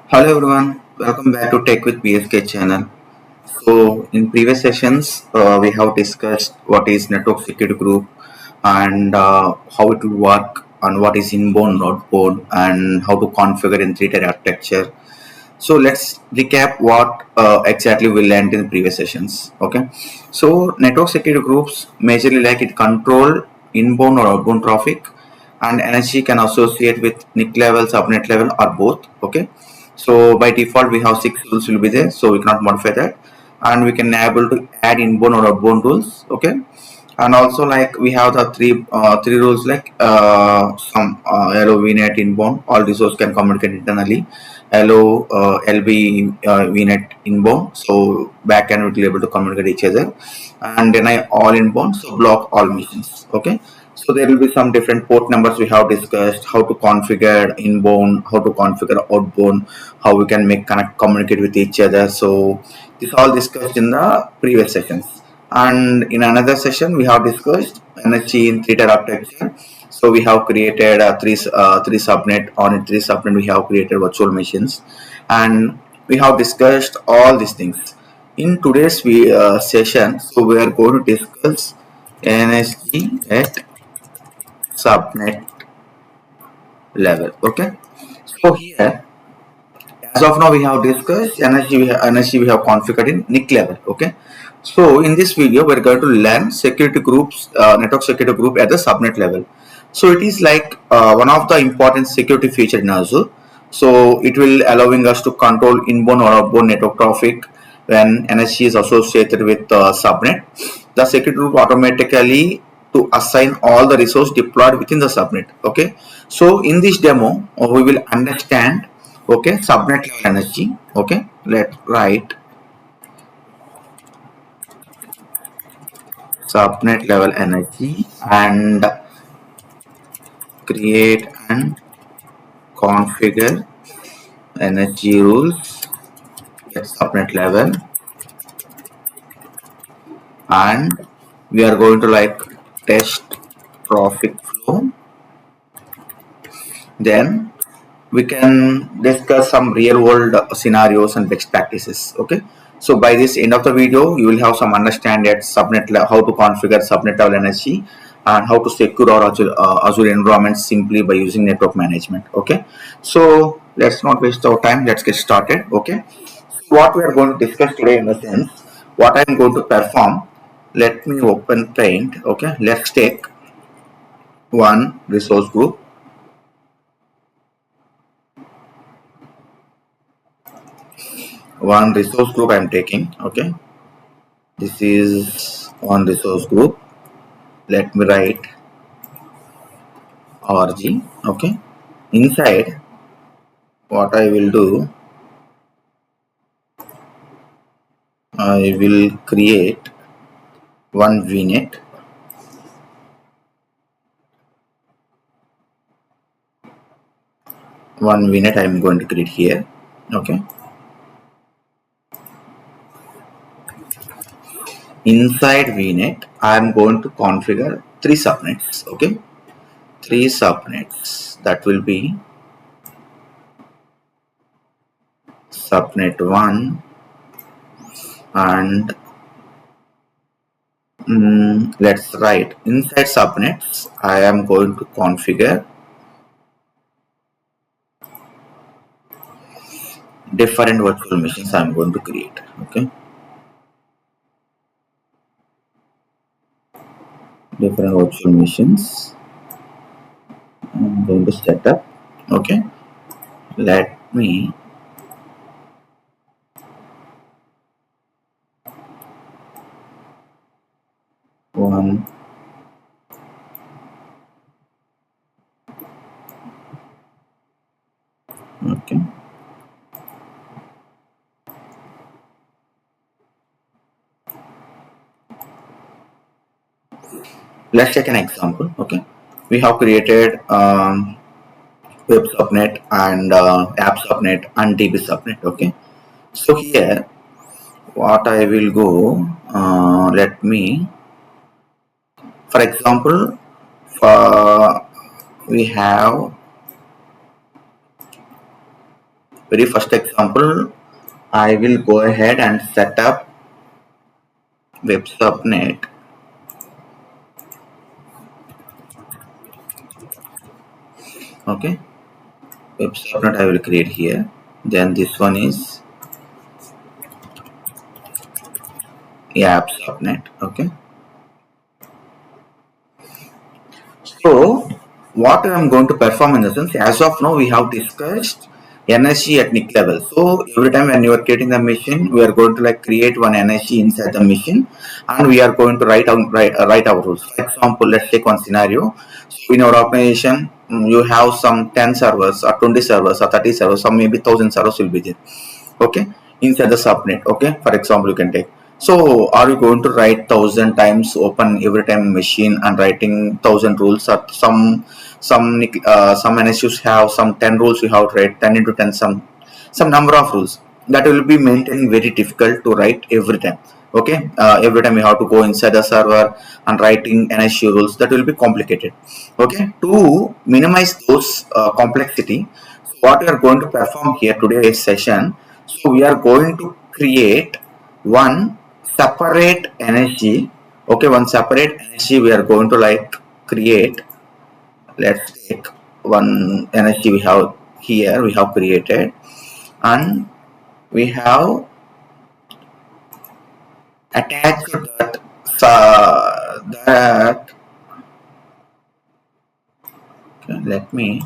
Hello everyone, welcome back to Tech with PSK channel. So in previous sessions, we have discussed what is network security group and how it will work and what is inbound, outbound and how to configure in three-tier architecture. So let's recap what exactly we learned in previous sessions. Okay, so network security groups majorly like it control inbound or outbound traffic, and NSG can associate with NIC level, subnet level, or both. Okay, so by default we have six rules will be there, so we cannot modify that, and we can able to add inbound or outbound rules. Okay, and also like we have the three rules like some hello vnet inbound, all resource can communicate internally. Hello lb vnet inbound, so backend will be able to communicate each other, and deny all inbound, so block all missions. Okay, so there will be some different port numbers we have discussed, how to configure inbound, how to configure outbound, how we can make connect communicate with each other. So this all discussed in the previous sessions. And in another session, we have discussed NSG in three-tier architecture. So we have created three subnet. On three subnet, we have created virtual machines, and we have discussed all these things. In today's session, so we are going to discuss NSG at subnet level. Okay. So here, as of now, we have discussed NSG we have configured in NIC level. Okay. So in this video, we're going to learn security groups, network security group at the subnet level. So it is like one of the important security feature in Azure. So it will allowing us to control inbound or outbound network traffic when NSG is associated with subnet. The security group automatically to assign all the resource deployed within the subnet. Okay. So in this demo, we will understand. Okay, subnet level NSG. Okay, let's write subnet level NSG and create and configure NSG rules at subnet level, and we are going to like test traffic flow. Then we can discuss some real world scenarios and best practices. Okay, so by this end of the video you will have some understand at how to configure subnet level NSG and how to secure our Azure environment simply by using network management. Okay, so let's not waste our time, let's get started. Okay, what we are going to discuss today in the sense what I am going to perform. Let me open paint. Okay, let's take one resource group, I am taking. Okay, this is one resource group. Let me write org. Okay, inside what I will do, I will create one vnet, I am going to create here. Okay, inside vnet I am going to configure three subnets. Okay, three subnets, that will be subnet 1 and let's write inside subnets I am going to configure different virtual machines I am going to create. Okay, different virtual machines I'm going to set up. Okay, let me one. Okay, let's take an example. Okay, we have created web subnet and app subnet and db subnet. Okay, so here what I will go, let me, for example, we have Very first example, I will go ahead and set up web subnet. Okay, web subnet I will create here. Then this one is app subnet. Okay. So what I am going to perform in the sense, as of now we have discussed NSG at NIC level. So every time when you are creating the machine, we are going to like create one NSG inside the machine, and we are going to write our rules. For example, let's take one scenario. So in our organization, you have some 10 servers or 20 servers or 30 servers, or maybe 1,000 servers will be there. Okay, inside the subnet. Okay, for example, you can take. So are you going to write 1,000 times open every time machine and writing 1,000 rules? Or some NSUs have some 10 rules, you have to write 10 into 10 some number of rules that will be maintained very difficult to write every time. Okay, every time you have to go inside the server and writing NSU rules, that will be complicated. Okay, to minimize those complexity, what we are going to perform here today's session, so we are going to create one separate NSG. Okay, one separate NSG we are going to like create. Let's take one NSG we have here, we have created, and we have attached that okay, let me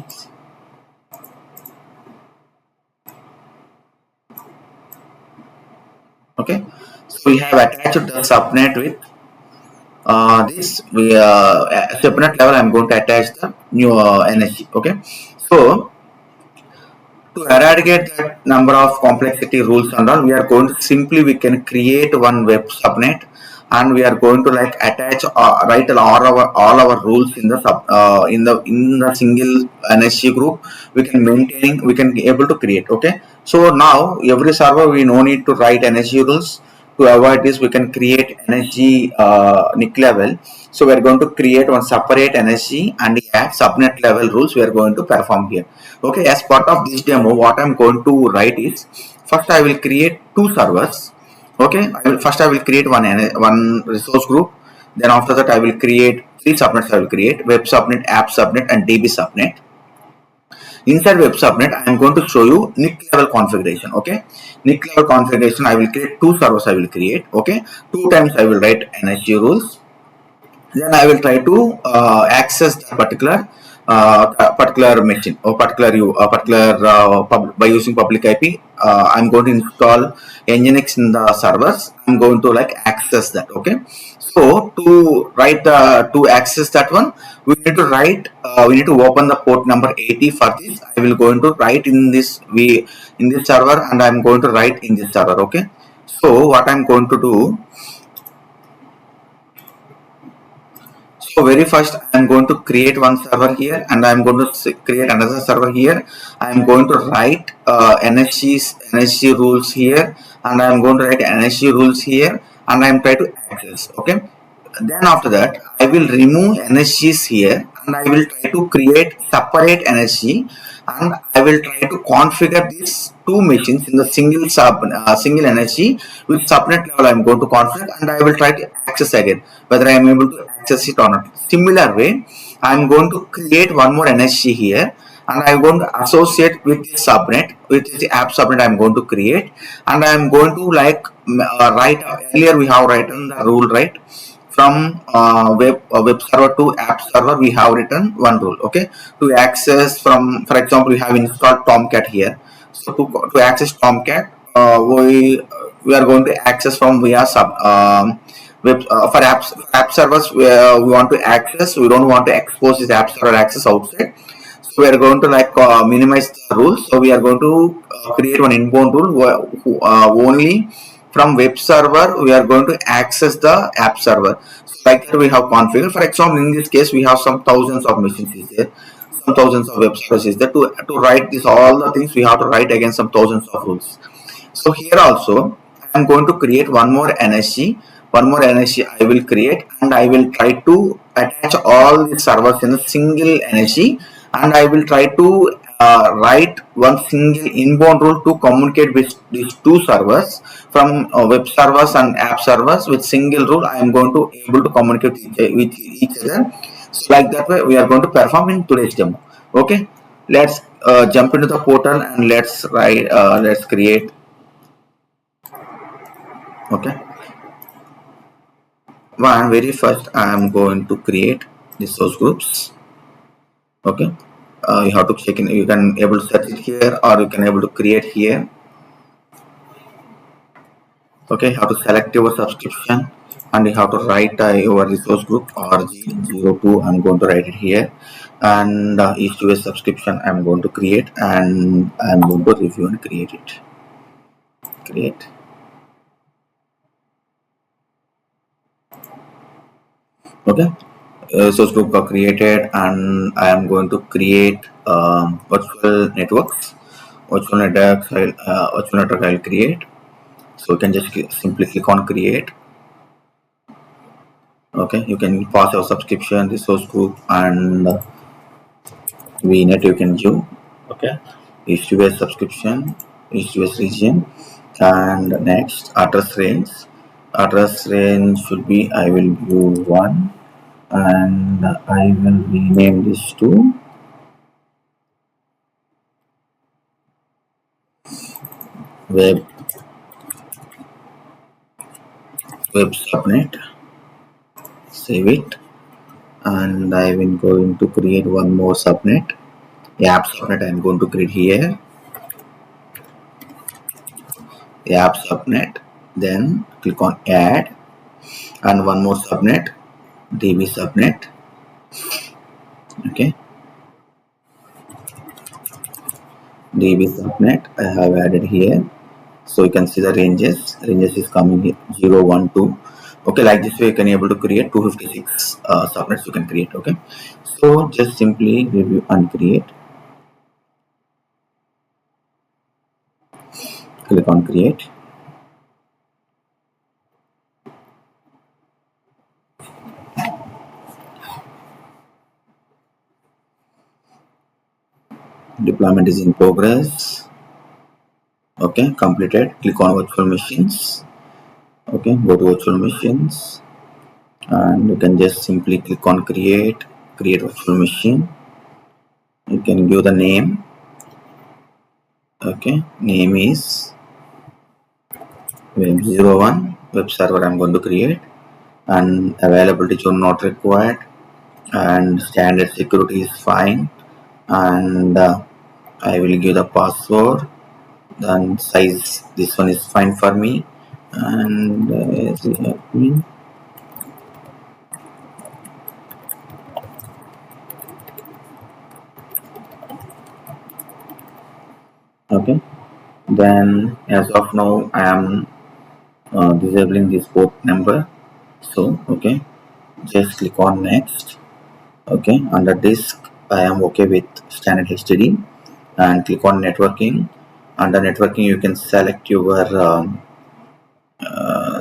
okay, so we have attached the subnet with this we subnet level. I'm going to attach the new NSG. Okay, so to eradicate that number of complexity rules and all, we are going to simply we can create one web subnet, and we are going to like attach write all our rules in the in the single NSG group. We can maintaining, we can be able to create. Okay, so now every server we no need to write NSG rules. To avoid this, we can create NSG NIC level. So we are going to create one separate NSG and add subnet level rules we are going to perform here. Okay, as part of this demo, what I'm going to write is, first I will create two servers. Okay, I will create one resource group. Then after that, I will create three subnets. I will create web subnet, app subnet, and DB subnet. Inside web subnet, I am going to show you NIC level configuration. Okay, NIC level configuration. I will create two servers. I will create. Okay, two times I will write NSG rules. Then I will try to access the particular machine or particular by using public IP. I'm going to install Nginx in the servers. I'm going to like access that. Okay, so to access that one, we need to we need to open the port number 80 for this. I will going to write in this server, and I'm going to write in this server. Okay, so what I'm going to do, so very first I am going to create one server here, and I am going to create another server here. I am going to write NSG rules here, and I am going to write NSG rules here, and I am trying to access. Okay, then after that I will remove NSGs here, and I will try to create separate NSG, and I will try to configure these two machines in the single NSG with subnet level. I am going to configure, and I will try to access again whether I am able to access it or not. Similar way, I am going to create one more NSG here, and I am going to associate with the subnet, with the app subnet I am going to create, and I am going to like write, earlier we have written the rule, right? From web server to app server, we have written one rule. Okay, to access from, for example, we have installed Tomcat here. So to access Tomcat, we are going to access from via web for app servers. We want to access. We don't want to expose this app server access outside. So we are going to like minimize the rules. So we are going to create one inbound rule only from web server we are going to access the app server. So like that we have configured. For example, in this case we have some thousands of machines is there, some thousands of web servers is there. To write this all the things, we have to write again some thousands of rules. So here also I am going to create one more NSG. One more NSG I will create, and I will try to attach all the servers in a single NSG, and I will try to write one single inbound rule to communicate with these two servers from web servers and app servers. With single rule, I am going to able to communicate with each other. So like that way, we are going to perform in today's demo. Okay, let's jump into the portal and let's write. Let's create. Okay, one very first, I am going to create the source groups. Okay, you have to check in. You can able to search it here, or you can able to create here. Okay, you have to select your subscription and you have to write your resource group RG02. I'm going to write it here, and each to a subscription I'm going to create, and I'm going to review and create it. Create. Okay, source group are created, and I am going to create virtual networks. Virtual network I'll create. So you can just simply click on create. Okay, you can pass your subscription, resource group, and VNet you can do. Okay, east-west subscription, east-west region, and next address range. Address range should be I will do one, and I will rename this to web subnet. Save it, and I will going to create one more subnet. App subnet I'm going to create here. App subnet. Then click on add, and one more subnet, DB subnet. Okay, DB subnet I have added here. So you can see the ranges. Ranges is coming here 0, 1, 2. Okay, like this way you can able to create 256 subnets you can create. Okay, so just simply review and create. Click on create. Deployment is in progress. Okay, completed. Click on virtual machines. Okay, go to virtual machines, and you can just simply click on create virtual machine. You can give the name. Okay, name is web01 web server I'm going to create, and availability should not required, and standard security is fine, and I will give the password. Then size, this one is fine for me, and okay. Then as of now I am disabling this port number. So okay, just click on next. Okay, under disk I am okay with standard HDD, and click on networking. Under networking you can select your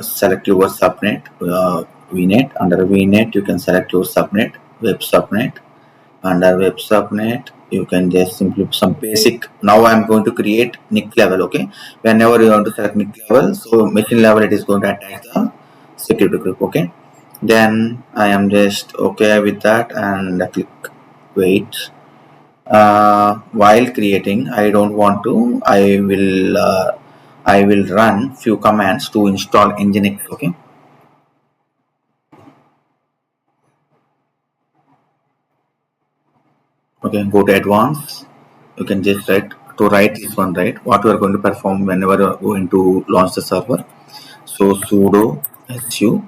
subnet, VNet. Under VNet you can select your subnet, web subnet. Under web subnet you can just simply some basic. Now I am going to create NIC level. Okay, whenever you want to select NIC level, so machine level it is going to attach the security group. Okay, then I am just okay with that, and I click wait. While creating, I don't want to. I will run few commands to install Nginx. Okay. Okay. Go to advanced. You can just write this one, right? What we are going to perform whenever you are going to launch the server. So sudo su,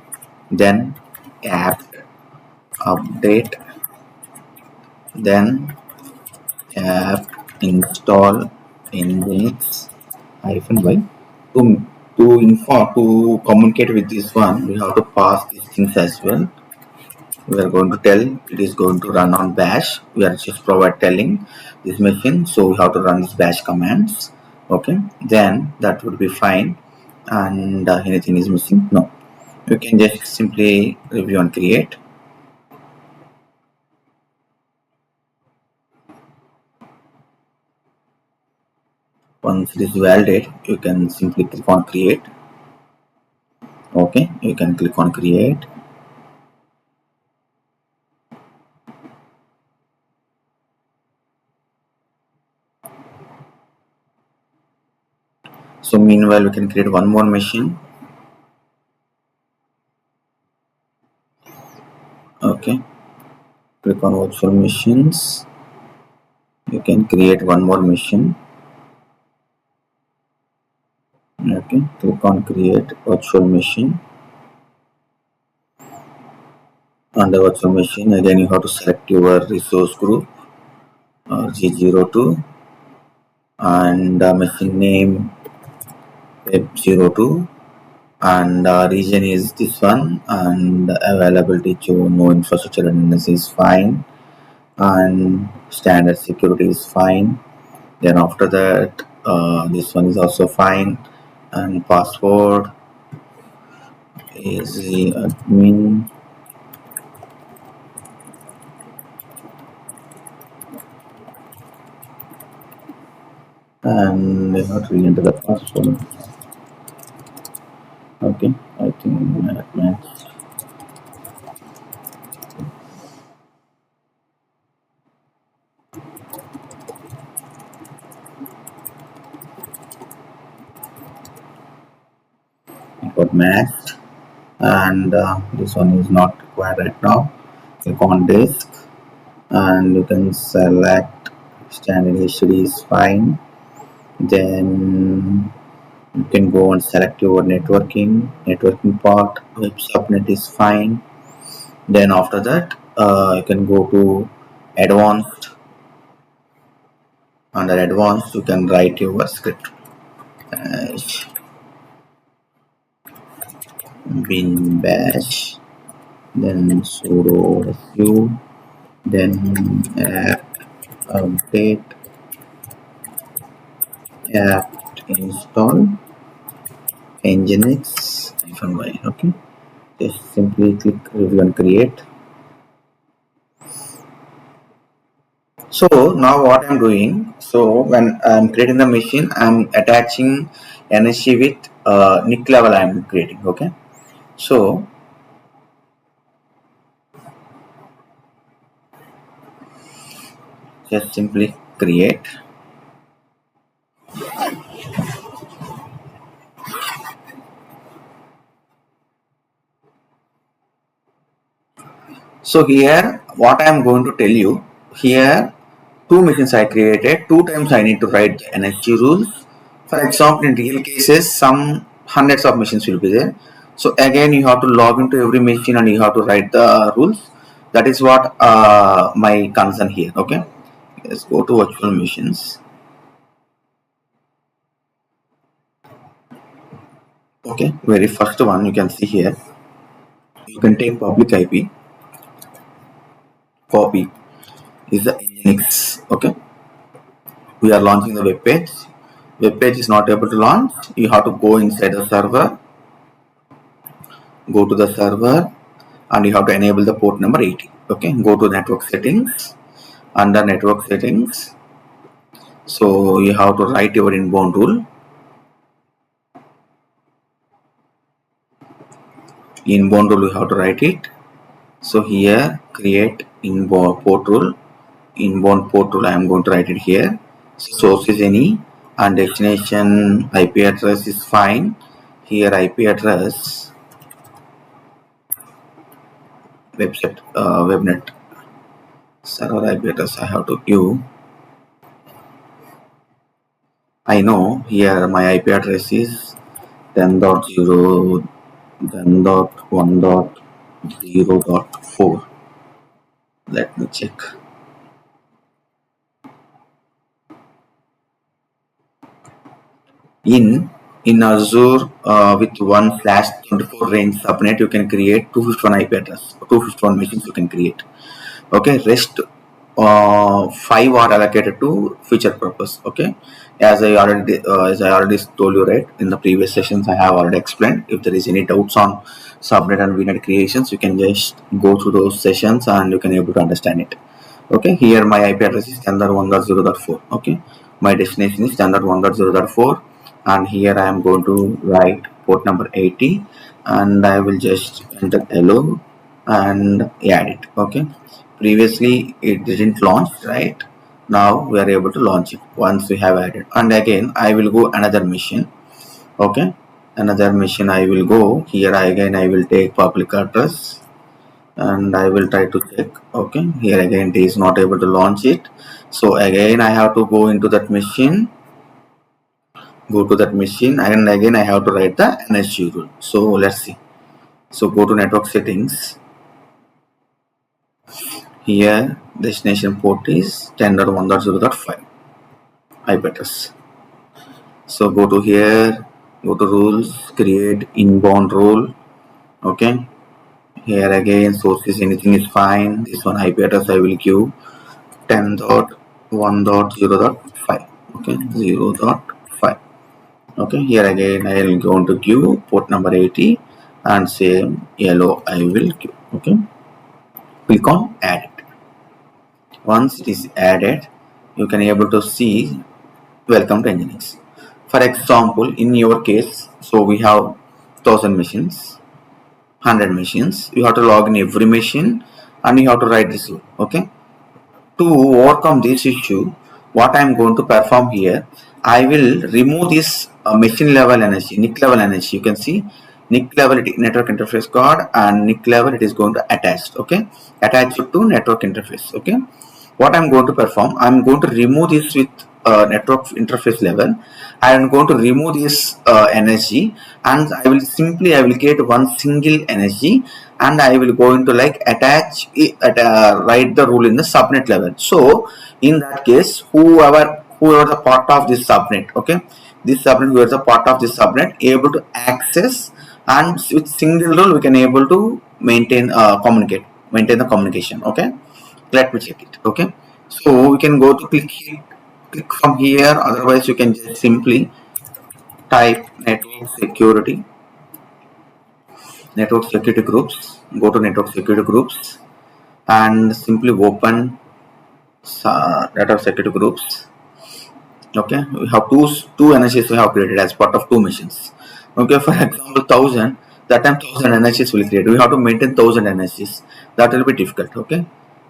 then apt update, then apt install nginx -y. To communicate with this one, we have to pass these things as well. We are going to tell it is going to run on bash. We are just telling this machine, so we have to run this bash commands. Okay, then that would be fine. And anything is missing? No. You can just simply review and create. Once it is validated, you can simply click on create. Okay, you can click on create. So meanwhile, we can create one more machine. Okay, click on virtual machines. You can create one more machine. Okay, click on create virtual machine. Under virtual machine, again you have to select your resource group G02 and machine name web02, and region is this one, and availability to no infrastructure redundancy is fine, and standard security is fine. Then after that, this one is also fine, and password is the admin, and you have to re-enter the password. Okay, I think that matches. It got matched, and this one is not required right now. Click on disk, and you can select standard HDD is fine. Then you can go and select your networking part. Web subnet is fine. Then after that, you can go to advanced. Under advanced, you can write your script as bin bash, then sudo su, then apt update, apt install nginx -y. Okay, just simply click review and create. So now what I'm doing, so when I'm creating the machine, I'm attaching NSG with NIC level I'm creating. Okay, so just simply create. So here what I am going to tell you, here two machines I created, two times I need to write the NSG rules. For example, in real cases, some hundreds of machines will be there. So again, you have to log into every machine and you have to write the rules. That is what my concern here. Okay, let's go to virtual machines. Okay, very first one you can see here. You can take public IP, copy is the Nginx. Okay, we are launching the web page. Web page is not able to launch. You have to go inside the server, go to the server, and you have to enable the port number 80. Okay, go to network settings. Under network settings, so you have to write your inbound rule. Inbound rule you have to write it. So here create inbound port rule. Inbound port rule I am going to write it here. Source is any and destination IP address is fine. Here IP address website webnet server IP address I have to give. I know here my IP address is 10.0, 10.1.0.4. Let me check. In Azure with 1/24 range subnet, you can create 251 IP address, 251 machines you can create. Okay, rest 5 are allocated to feature purpose. Okay, as I already told you, right, in the previous sessions I have already explained. If there is any doubts on subnet and vnet creations, you can just go through those sessions and you can able to understand it. Okay, here my IP address is 10.1.0.4. Okay, My destination is standard 1.0.4, and here I am going to write port number 80, and I will just enter hello and add it. Okay, previously it didn't launch, right? Now we are able to launch it once we have added. And again I will go another mission. Okay, another mission I will go here. Again I will take public address and I will try to check. Okay, here again it is not able to launch it, so again I have to go into that machine, and again I have to write the NSG rule. So let's see. So go to network settings. Here destination port is 10.1.0.5 IP address. So go to here, go to rules, create inbound rule. Okay, here again sources anything is fine. This one IP address I will give 10.1.0.5. Okay, 0.5. Okay, here again I will go to give port number 80 and same yellow I will give. Okay, click on add it. Once it is added, you can able to see welcome to Nginx. For example, in your case, so we have 1000 machines, 100 machines. You have to log in every machine and you have to write this rule. Okay, to overcome this issue, what I am going to perform here, I will remove this machine level NSG, NIC-level NSG. You can see NIC-level network interface card and NIC-level it is going to attach. Okay, attach it to network interface. Okay, what I'm going to perform, I'm going to remove this with network interface level. I am going to remove this NSG, and I will create one single NSG, and I will go into like attach it, write the rule in the subnet level. So in that case, whoever the part of this subnet, okay, this subnet, whoever the part of this subnet able to access, and with single rule we can able to maintain maintain the communication. Okay, let me check it. Okay, so we can go to click from here, otherwise you can just simply type network security groups, go to network security groups and simply open network security groups. Okay, we have two NSGs we have created as part of two missions. Okay, for example 1000, that time 1000 NSGs will create, we have to maintain 1000 NSGs, that will be difficult. Okay,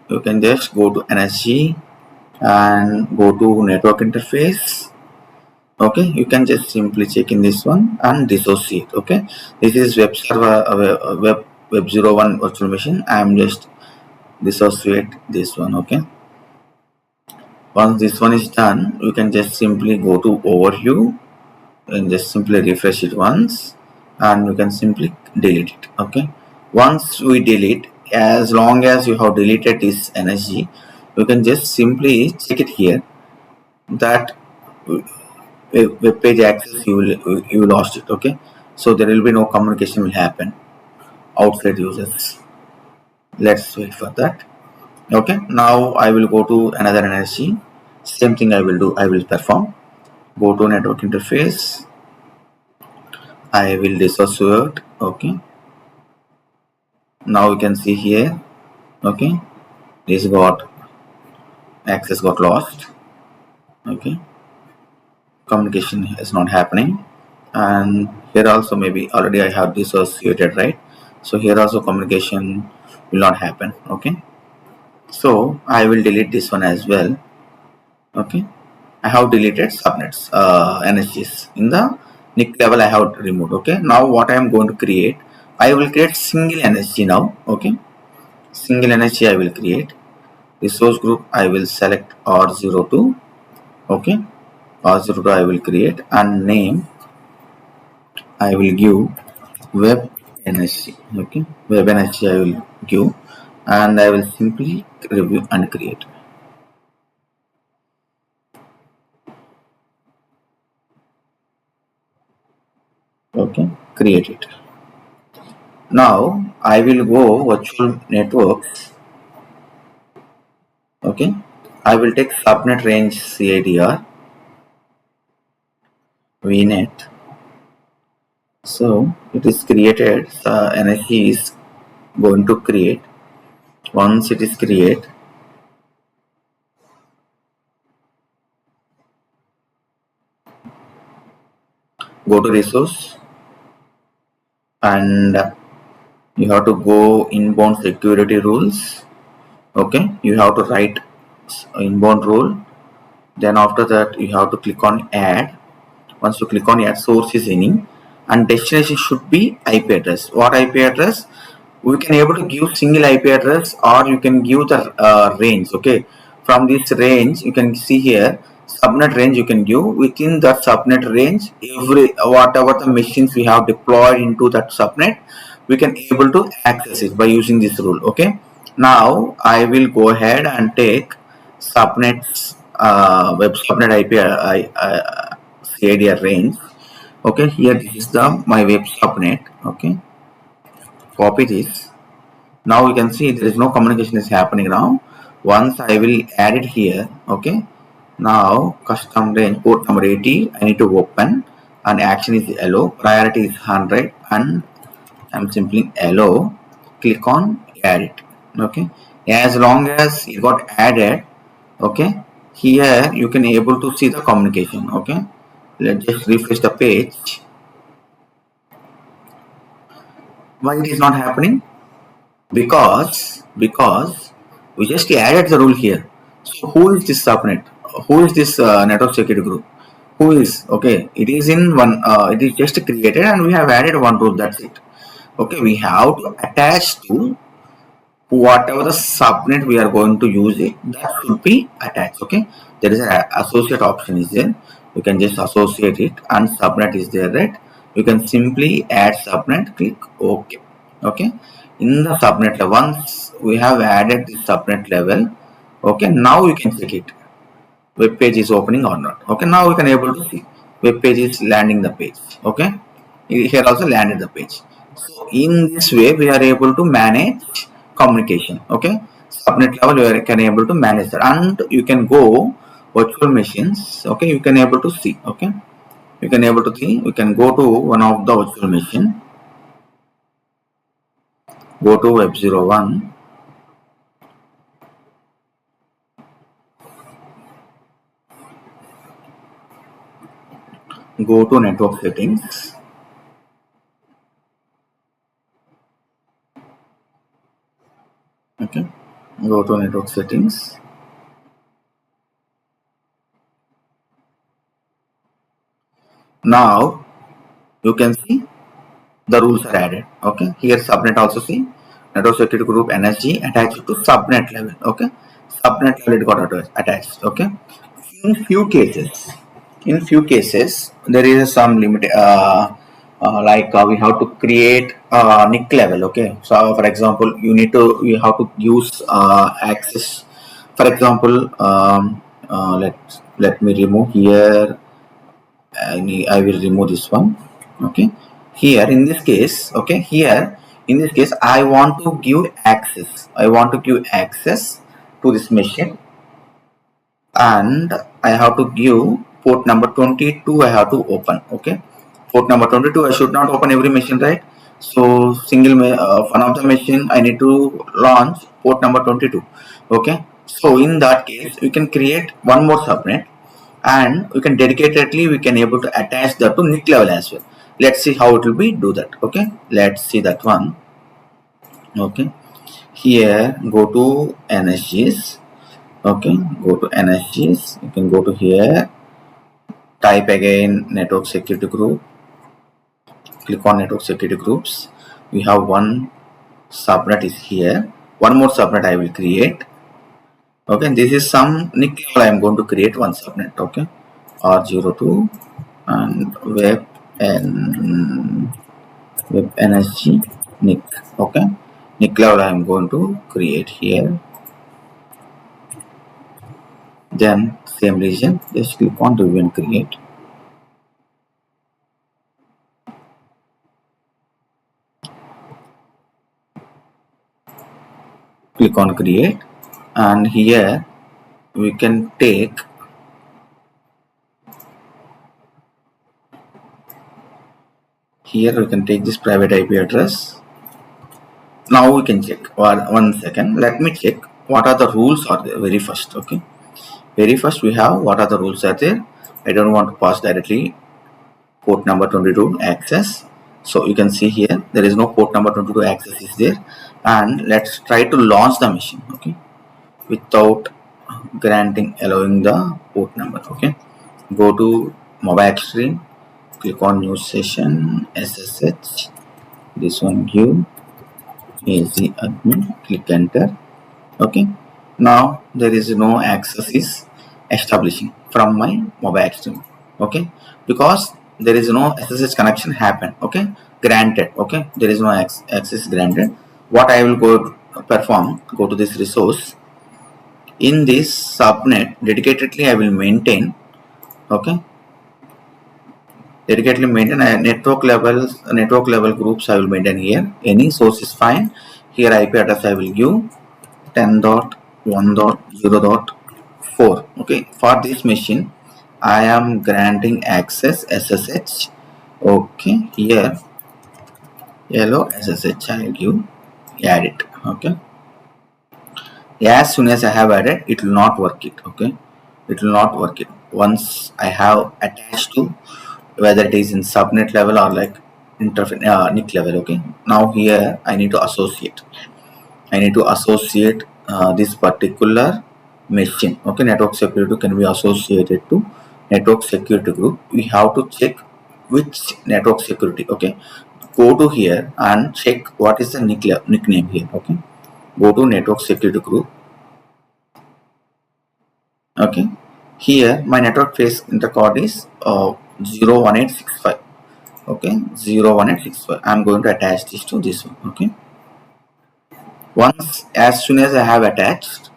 you can just go to NSG and go to network interface. Okay, you can just simply check in this one and dissociate. Okay, this is web server web 01 virtual machine. I am just dissociate this one. Okay, once this one is done, you can just simply go to overview and just simply refresh it once, and you can simply delete it. Okay, once we delete, as long as you have deleted this NSG, you can just simply check it here that web page access you lost it. Okay, so there will be no communication will happen outside users. Let's wait for that. Okay, now I will go to another NSG. Same thing I will do, I will perform. Go to network interface, I will dissociate. Okay, now you can see here. Okay, this got access got lost. Okay, communication is not happening, and here also maybe already I have dissociated, right? So here also communication will not happen. Okay, so I will delete this one as well. Okay, I have deleted subnets NSGs in the NIC level I have removed. Okay, now what I am going to create, I will create single NSG now. Okay, single NSG I will create. Resource group I will select R02. Okay, R02 I will create, and name I will give web NSG. Okay, web NSG I will give, and I will simply review and create. Okay, create it. Now I will go virtual networks. Okay, I will take subnet range CIDR VNet. So it is created. NSG is going to create. Once it is create, go to resource, and you have to go inbound security rules. Okay, you have to write inbound rule. Then after that you have to click on add. Once you click on add, source is any, and destination should be IP address. What IP address? We can able to give single IP address, or you can give the range. Okay, from this range you can see here subnet range. You can give within that subnet range every whatever the machines we have deployed into that subnet, we can able to access it by using this rule. Okay, now I will go ahead and take subnets web subnet IP CIDR range. Okay, here this is the my web subnet. Okay, copy this. Now you can see there is no communication is happening now. Once I will add it here. Okay, now custom range port number 80 I need to open, and action is allow, priority is 100, and I'm simply allow. Click on add it. Okay, as long as it got added, okay, here you can able to see the communication. Okay, let's just refresh the page. Why it is not happening? Because we just added the rule here. So who is this subnet? Who is this network security group? Who is? Okay, it is in one. It is just created, and we have added one rule. That's it. Okay, we have to attach to whatever the subnet we are going to use it, that should be attached. Okay, there is an associate option is there. You can just associate it, and subnet is there, right? You can simply add subnet, click OK. Okay, in the subnet level, once we have added the subnet level, okay, now you can check it, web page is opening or not. Okay, now we can able to see web page is landing the page. Okay, here also landed the page. So in this way we are able to manage communication. Okay, subnet level you can able to manage that, and you can go virtual machines. Okay, you can able to see. Okay, you can able to see. We can go to one of the virtual machine, go to web 01, go to network settings, okay, go to network settings. Now you can see the rules are added. Okay, here subnet also see network security group NSG attached to subnet level. Okay, subnet level it got attached. Okay, in few cases there is some limit, like we have to create NIC level. Okay, so for example you have to use access. For example, let me remove here. I will remove this one. Okay, here in this case, okay, here in this case I want to give access. I want to give access to this machine, and I have to give port number 22. I have to open. Okay, port number 22. I should not open every machine, right? So single one of the machine I need to launch port number 22. Okay, so in that case we can create one more subnet, and we can dedicatedly we can able to attach that to NIC level as well. Let's see how it will be do that. Okay, let's see that one. Okay, here go to NSGs. Okay, go to NSGs. You can go to here, type again network security group, click on network security groups. We have one subnet is here, one more subnet I will create. Okay, this is some NIC level I am going to create one subnet. Okay, R02 and web NSG NIC. Okay, NIC level I am going to create here. Then same region, just click on review and create. Click on create, and here we can take this private IP address. Now we can check. One second, let me check what are the rules are there very first. Okay, very first we have what are the rules are there. I don't want to pass directly port number 22 access. So you can see here there is no port number 22 access is there, and let's try to launch the machine, okay, without granting allowing the port number. Okay, go to mobile extreme, click on new session, SSH, this one give AZ admin, click enter. Okay, now there is no access is establishing from my mobile extreme. Okay, because there is no SSH connection happen. Okay, granted. Okay, there is no access granted. What I will go to perform, go to this resource. In this subnet dedicatedly I will maintain, okay, dedicatedly maintain a network level groups I will maintain here. Any source is fine. Here IP address I will give 10.1.0.4. okay, for this machine I am granting access SSH. Okay, here yellow SSH I will give, add it. Okay, as soon as I have added, it will not work it. Okay, it will not work it once I have attached to, whether it is in subnet level or like NIC level. Okay, now here I need to associate. I need to associate this particular machine. Okay, network security can be associated to network security group. We have to check which network security. Okay, go to here and check what is the nickname here. Okay, go to network security group. Okay, here my network face intercode is 01865. Okay, 01865. I'm going to attach this to this one. Okay, once as soon as I have attached,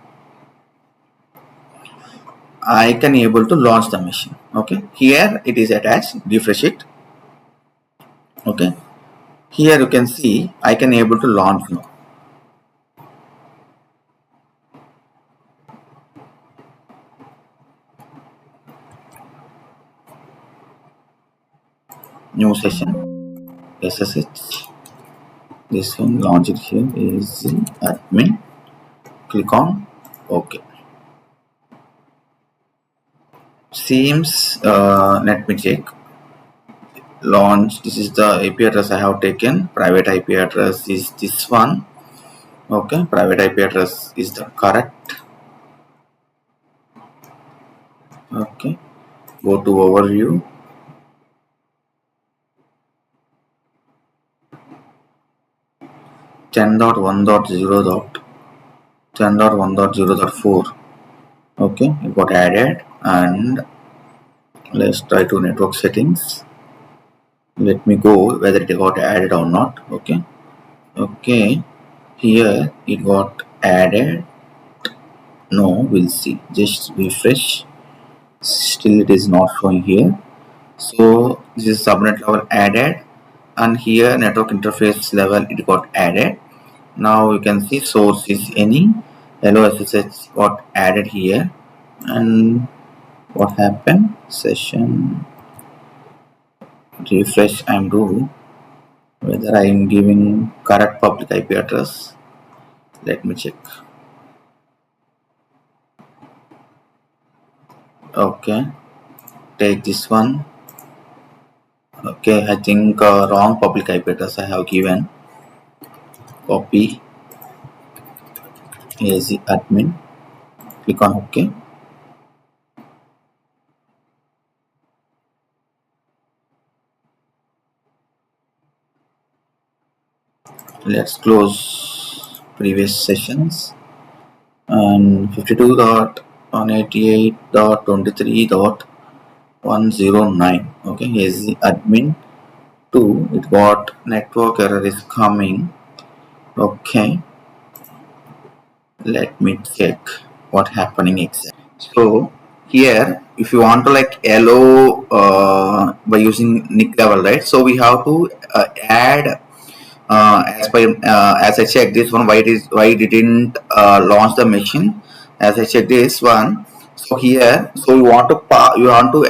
I can able to launch the machine. Okay, here it is attached. Refresh it. Okay, here you can see I can able to launch now. New session, SSH. This one, launch it here is admin. Click on OK. Seems let me check. Launch. This is the IP address I have taken. Private IP address is this one. Okay, private IP address is the correct. Okay, go to overview. Ten dot one dot zero dot 10.1.0.4. okay, it got added, and let's try to network settings. Let me go whether it got added or not. Okay, okay, here it got added. No, we'll see. Just refresh. Still it is not showing here. So this is subnet level added, and here network interface level it got added. Now you can see source is any hello SSH got added here. And what happened? Session refresh and do whether I am giving correct public IP address. Let me check. Okay, take this one. Okay, I think wrong public IP address I have given. Copy AZ admin. Click on OK. Let's close previous sessions, and 52.188.23.109. okay, is the admin 2. It got network error is coming. Okay, let me check what happening exactly. So here if you want to like allow by using NIC-level, right, so we have to add as I checked this one, why it didn't launch the machine. As I checked this one, so here, so you want to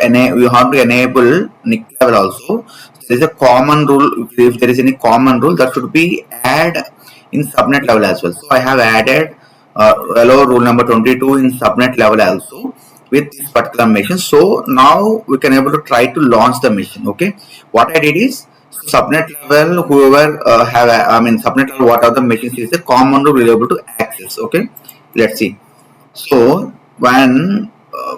enable NIC level also. There is a common rule. If there is any common rule, that should be add in subnet level as well. So I have added allow rule number 22 in subnet level also, with this particular machine. So now we can able to try to launch the machine. Okay, what I did is subnet level, whoever subnet level, what are the machines is a common rule will be able to access. Okay, let's see. So when,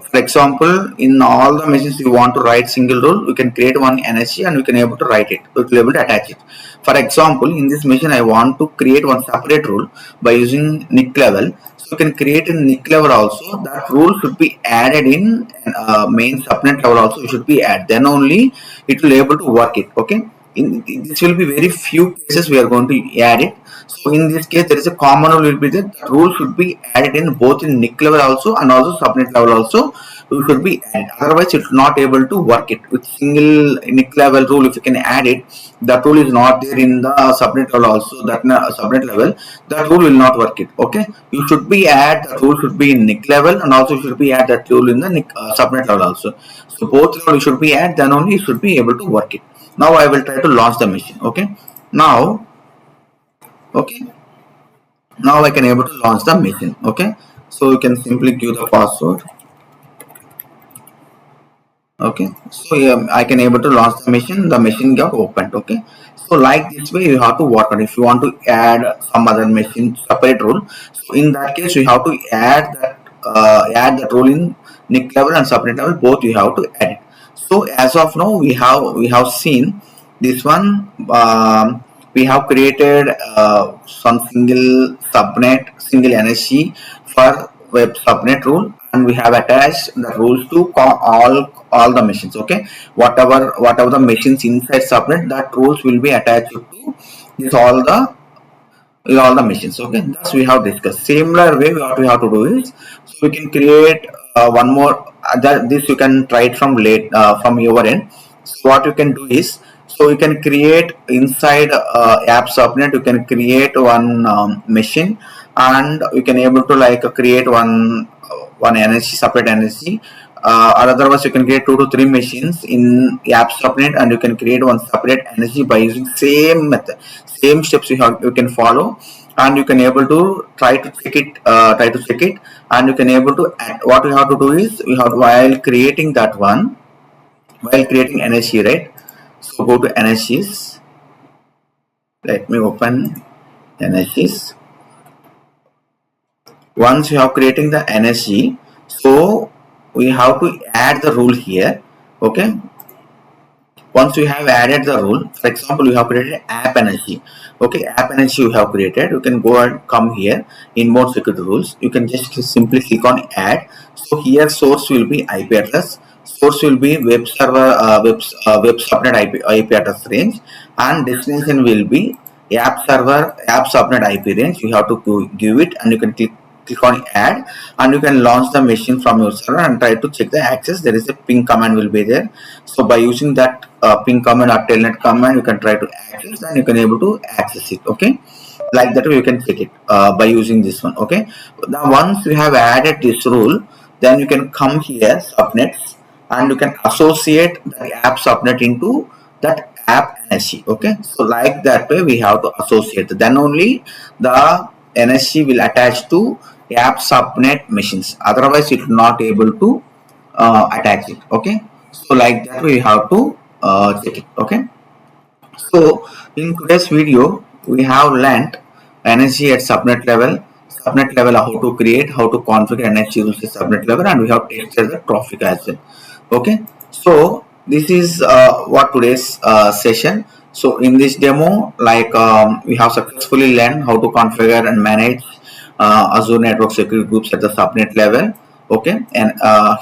for example, in all the machines you want to write single rule, we can create one NSG and we can able to write it. We will able to attach it. For example, in this machine, I want to create one separate rule by using NIC-level. So you can create a NIC-level also. That rule should be added in main subnet level also. It should be added. Then only it will able to work it. Okay. This will be very few cases we are going to add it. So in this case, there is a common rule will be that the rule should be added in both in NIC level also and also subnet level also. It should be added. Otherwise, it's not able to work it with single NIC level rule. If you can add it, that rule is not there in the subnet level also. That subnet level, that rule will not work it. Okay, you should be add the rule should be in NIC level and also should be add that rule in the NIC, subnet level also. So both level should be add. Then only you should be able to work it. Now I will try to launch the machine. Okay, now. Okay, now I can able to launch the machine. Okay, so you can simply give the password. Okay, so I can able to launch the machine got opened. Okay, so like this way you have to work on. If you want to add some other machine separate rule, so in that case you have to add that rule in NIC level and subnet level, both you have to add it. So as of now we have seen this one. We have created some single NSG for web subnet rule, and we have attached the rules to all the machines. Okay, whatever the machines inside subnet, that rules will be attached to this all the machines. Okay, thus we have discussed. Similar way, what we have to do is, so we can create one more. This you can try it from your end. So what you can do is, so you can create inside app subnet. You can create one machine, and you can able to like create one NSG, separate NSG. Or otherwise you can create 2 to 3 machines in app subnet, and you can create one separate NSG by using same method, same steps you can follow, and you can able to try to check it, and you can able to add. What you have to do is, while creating NSG, right? So go to NSGs. Let me open NSGs. Once you have creating the NSG, so we have to add the rule here. Okay, once you have added the rule, for example, you have created app NSG. Okay, app NSG you have created. You can go and come here in more security rules. You can just simply click on add. So here source will be IP address. Source will be web server, web subnet IP address range, and destination will be app server, app subnet IP range. You have to give it, and you can click on add, and you can launch the machine from your server and try to check the access. There is a ping command will be there. So by using that ping command or telnet command, you can try to access, and you can able to access it. Okay, like that way you can check it by using this one. Okay, now once you have added this rule, then you can come here subnets, and you can associate the app subnet into that app NSG. Okay, so like that way we have to associate, then only the NSG will attach to app subnet machines. Otherwise it will not able to attach it. Okay, so like that we have to check it. Okay, so in today's video we have learnt NSG at subnet level how to create, how to configure NSG rules at subnet level, and we have tested the traffic as well. Okay, so this is what today's session. So in this demo, like we have successfully learned how to configure and manage Azure Network Security Groups at the subnet level. Okay, and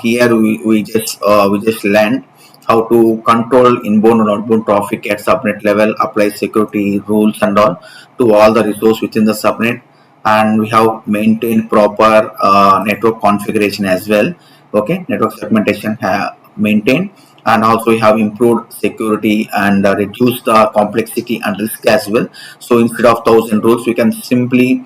here we just learned how to control inbound and outbound traffic at subnet level, apply security rules and all the resources within the subnet, and we have maintained proper network configuration as well. Okay, network segmentation maintained, and also we have improved security and reduced the complexity and risk as well. So instead of 1,000 rules, we can simply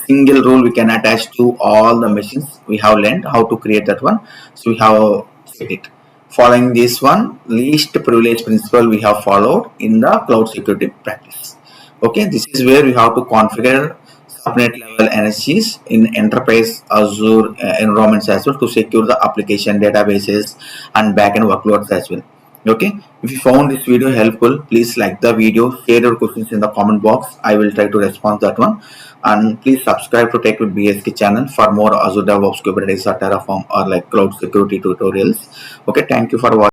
single rule we can attach to all the machines. We have learned how to create that one. So we have set it. Following this one, least privilege principle we have followed in the cloud security practice. Okay, this is where we have to configure subnet-level NSGs in enterprise Azure environments as well to secure the application databases and backend workloads as well. Okay, if you found this video helpful, please like the video, share your questions in the comment box. I will try to respond that one. And please subscribe to Tech with BSK channel for more Azure DevOps, Kubernetes, or Terraform or like cloud security tutorials. Okay, thank you for watching.